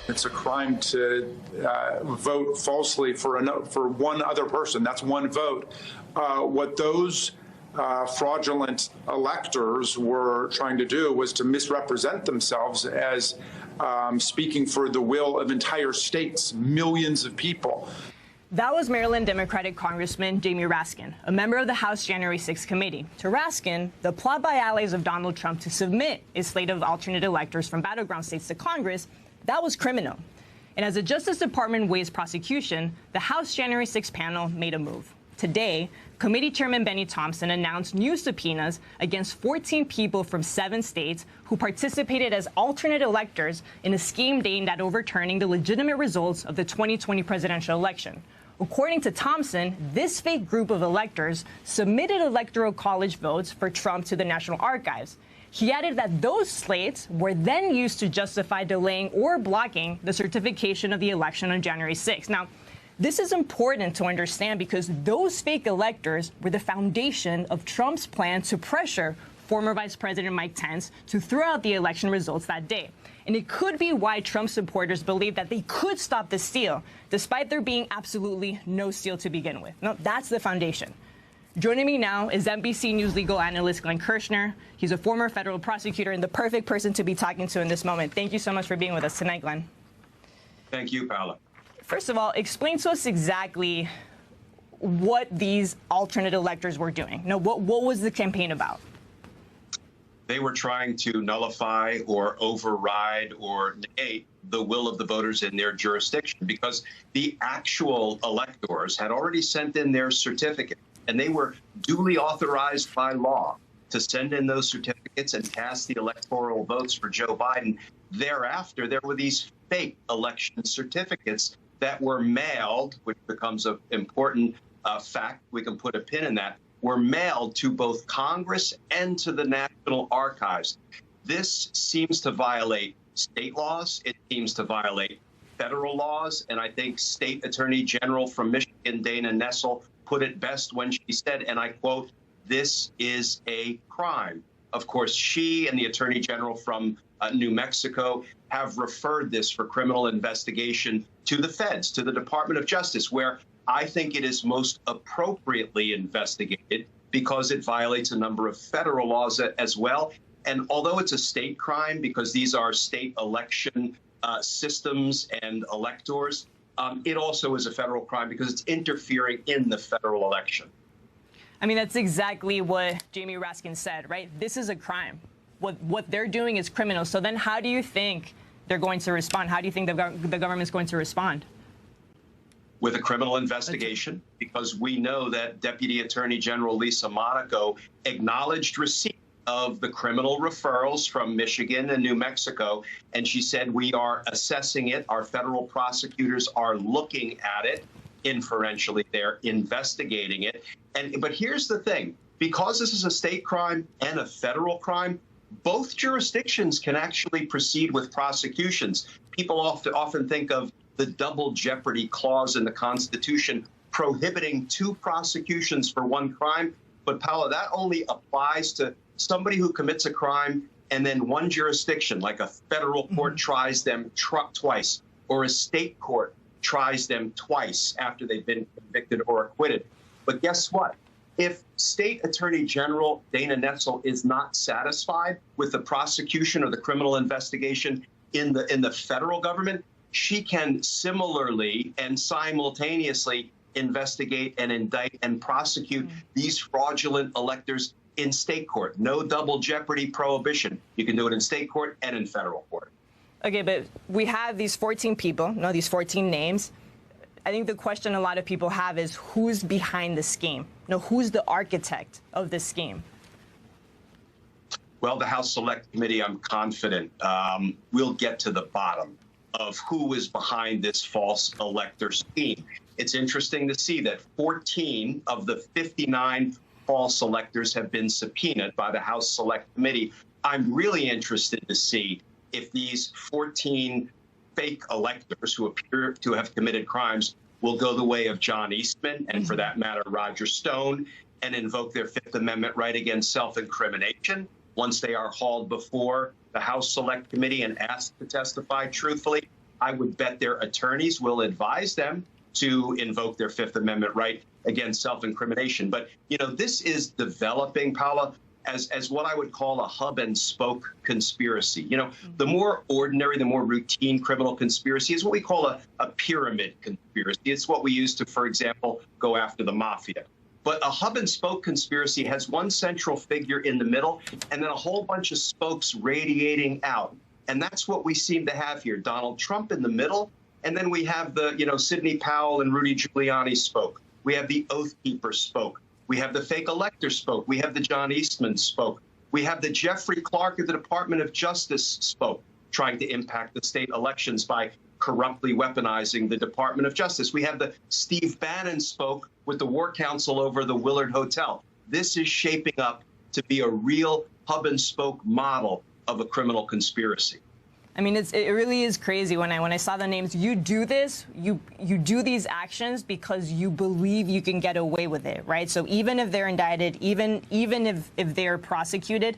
It's a crime to vote falsely for one other person. That's one vote. What those fraudulent electors were trying to do was to misrepresent themselves as speaking for the will of entire states, millions of people. That was Maryland Democratic Congressman Jamie Raskin, a member of the House January 6th committee. To Raskin, the plot by allies of Donald Trump to submit a slate of alternate electors from battleground states to Congress, that was criminal. And as the Justice Department weighs prosecution, the House January 6th panel made a move. Today, Committee Chairman Benny Thompson announced new subpoenas against 14 people from 7 states who participated as alternate electors in a scheme aimed at overturning the legitimate results of the 2020 presidential election. According to Thompson, this fake group of electors submitted Electoral College votes for Trump to the National Archives. He added that those slates were then used to justify delaying or blocking the certification of the election on January 6th. Now, this is important to understand because those fake electors were the foundation of Trump's plan to pressure former Vice President Mike Pence to throw out the election results that day. And it could be why Trump supporters believe that they could stop the steal, despite there being absolutely no steal to begin with. No, that's the foundation. Joining me now is NBC News legal analyst Glenn Kirshner. He's a former federal prosecutor and the perfect person to be talking to in this moment. Thank you so much for being with us tonight, Glenn. Thank you, Paula. First of all, explain to us exactly what these alternate electors were doing. No, what was the campaign about? They were trying to nullify or override or negate the will of the voters in their jurisdiction because the actual electors had already sent in their certificate and they were duly authorized by law to send in those certificates and cast the electoral votes for Joe Biden. Thereafter, there were these fake election certificates that were mailed, which becomes an important fact. We can put a pin in that. Were mailed to both Congress and to the National Archives. This seems to violate state laws. It seems to violate federal laws. And I think State Attorney General from Michigan, Dana Nessel, put it best when she said, and I quote, "This is a crime." Of course, she and the Attorney General from New Mexico have referred this for criminal investigation to the feds, to the Department of Justice, where I think it is most appropriately investigated because it violates a number of federal laws as well. And although it's a state crime because these are state election systems and electors, it also is a federal crime because it's interfering in the federal election. I mean, that's exactly what Jamie Raskin said, right? This is a crime. What they're doing is criminal. So then how do you think they're going to respond? How do you think the government's going to respond? With a criminal investigation, because we know that Deputy Attorney General Lisa Monaco acknowledged receipt of the criminal referrals from Michigan and New Mexico, and she said, we are assessing it. Our federal prosecutors are looking at it. Inferentially, they're investigating it. But here's the thing. Because this is a state crime and a federal crime, both jurisdictions can actually proceed with prosecutions. People often think of the double jeopardy clause in the Constitution prohibiting 2 prosecutions for one crime. But, Paula, that only applies to somebody who commits a crime and then one jurisdiction, like a federal court tries them twice, or a state court tries them twice after they've been convicted or acquitted. But guess what? If State Attorney General Dana Nessel is not satisfied with the prosecution or the criminal investigation in the federal government, she can similarly and simultaneously investigate and indict and prosecute these fraudulent electors in state court. No double jeopardy prohibition. You can do it in state court and in federal court. Okay, but we have these 14 people, these 14 names. I think the question a lot of people have is who's behind the scheme? Who's the architect of this scheme? Well, the House Select Committee, I'm confident, will get to the bottom of who is behind this false elector scheme. It's interesting to see that 14 of the 59 false electors have been subpoenaed by the House Select Committee. I'm really interested to see if these 14 fake electors who appear to have committed crimes will go the way of John Eastman and, for that matter, Roger Stone, and invoke their Fifth Amendment right against self-incrimination once they are hauled before the House Select Committee and asked to testify truthfully. I would bet their attorneys will advise them to invoke their Fifth Amendment right against self-incrimination. But, you know, this is developing, Paula, as what I would call a hub and spoke conspiracy. You know, the more ordinary, the more routine criminal conspiracy is what we call a pyramid conspiracy. It's what we use to, for example, go after the mafia. But a hub and spoke conspiracy has one central figure in the middle and then a whole bunch of spokes radiating out. And that's what we seem to have here. Donald Trump in the middle. And then we have the, you know, Sidney Powell and Rudy Giuliani spoke. We have the Oath Keeper spoke. We have the fake Electors spoke. We have the John Eastman spoke. We have the Jeffrey Clark of the Department of Justice spoke, trying to impact the state elections by corruptly weaponizing the Department of Justice. We have the Steve Bannon spoke with the War Council over the Willard Hotel. This is shaping up to be a real hub and spoke model of a criminal conspiracy. I mean, it really is crazy when I saw the names. You do this, you do these actions because you believe you can get away with it, right? So even if they're indicted, even if they're prosecuted,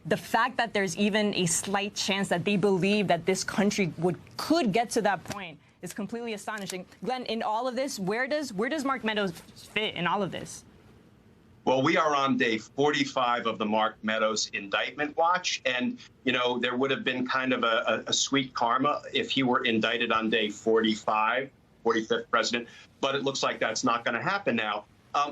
the fact that there's even a slight chance that they believe that this country could get to that point is completely astonishing. Glenn, in all of this, where does Mark Meadows fit in all of this? Well, we are on day 45 of the Mark Meadows indictment watch. And, you know, there would have been kind of a sweet karma if he were indicted on day 45, 45th president. But it looks like that's not going to happen now.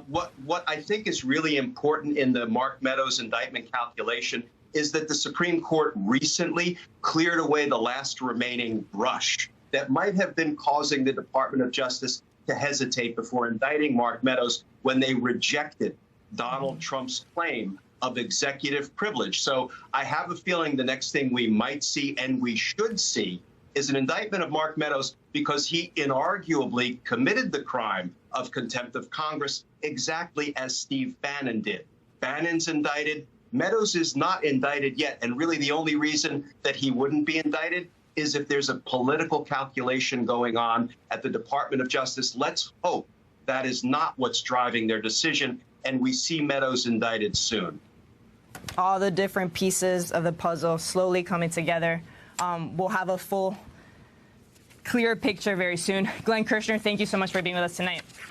What I think is really important in the Mark Meadows indictment calculation is that the Supreme Court recently cleared away the last remaining brush that might have been causing the Department of Justice to hesitate before indicting Mark Meadows when they rejected Donald Trump's claim of executive privilege. So I have a feeling the next thing we might see, and we should see, is an indictment of Mark Meadows because he inarguably committed the crime of contempt of Congress exactly as Steve Bannon did. Bannon's indicted. Meadows is not indicted yet. And really the only reason that he wouldn't be indicted is if there's a political calculation going on at the Department of Justice. Let's hope that is not what's driving their decision, and we see Meadows indicted soon. All the different pieces of the puzzle slowly coming together. We'll have a full, clear picture very soon. Glenn Kirshner, thank you so much for being with us tonight.